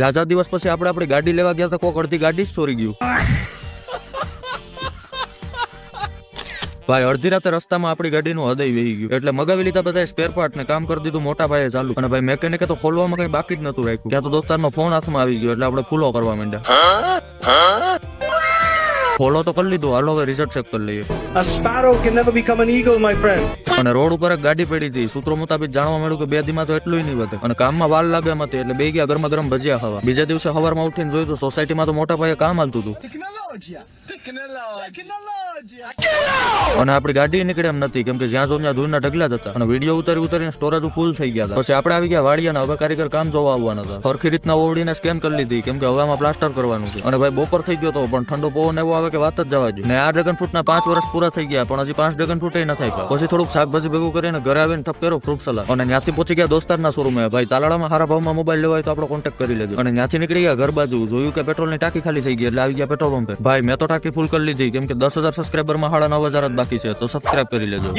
જાજા દિવસ પછી આપણે આપણી ગાડી લેવા ગયા તો કોક અડધી ગાડી જ ચોરી ગયું. ભાઈ અડધી રાતે રસ્તામાં આપણી ગાડીનું હૃદય વહી ગયું એટલે મગાવી લીધા બધા સ્પેર પાર્ટ ને કામ કરી દીધું મોટા ભાઈએ ચાલુ. અને ભાઈ મેકેનિકે તો ખોલવામાં કઈ બાકી જ નતું રાખ્યું. ત્યાં તો દોસ્તારનો ફોન હાથમાં આવી ગયો એટલે આપણે ફૂલો કરવા માંડ્યા. ફોલો તો કરી લીધું, હાલો હવે રિઝલ્ટ ચેક કરી લઈએ. A sparrow can never become an eagle, my friend. અને રોડ ઉપર એક ગાડી પડી હતી. સૂત્રો મુતાબિક જાણવા મળ્યું કે 2 દીમાં તો એટલું નહીં વધે અને કામમાં વાર લાગે એમ હતી એટલે બે ગયા ગરમા ગરમ ભજીયા ખાવા. બીજા દિવસે સવારમાં ઉઠીને જોયું તો સોસાયટીમાં તો મોટા ભાઈએ કામ હાલતું હતું અને આપણી ગાડી નીકળે એમ નથી કેમ કે જ્યાં જો ત્યાં ધૂળના ઢગલા જ હતા અને વિડીયો ઉતારીને સ્ટોરેજ ફૂલ થઈ ગયા હતા. પછી આપણે આવી ગયા વાડિયાના, હવે કારીગર કામ જોવા આવવાના હતા. સરખી રીતના ઓવડીને સ્કેન કરી લીધી કેમ કે હવામાં પ્લાસ્ટર કરવાનું છે. અને ભાઈ બપોર થઈ ગયો તો પણ ઠંડો પવન એવો આવે કે વાત જ જવા જોઈએ. ને આ ડ્રેગન ફ્રૂટના 5 વર્ષ પૂરા થઈ ગયા પણ હજી 5 ડ્રેગન ફ્રૂટ ન થાય. પછી થોડુંક શાકભાજી ભેગું કરીને ઘરે આવીને ઠપ કર્યો ફ્રૂટ સલાડ અને ત્યાંથી પહોંચી ગયા દોસ્તારના શોરૂમે. ભાઈ તાલાળામાં સારા ભાવમાં મોબાઈલ લેવાય તો આપણો કોન્ટેક્ટ કરી લેજો. અને ત્યાંથી નીકળી ગયા ઘર બાજુ, જોયું કે પેટ્રોલની ટાંકી ખાલી થઈ ગઈ એટલે આવી ગયા પેટ્રોલ પંપે. ભાઈ મેં તો ટાંકી ફૂલ કરી લીધી કેમ કે 10,000 સબસ્ક્રાઈબરમાં 9,500 જ બાકી છે તો સબસ્ક્રાઈબ કરી લેજો.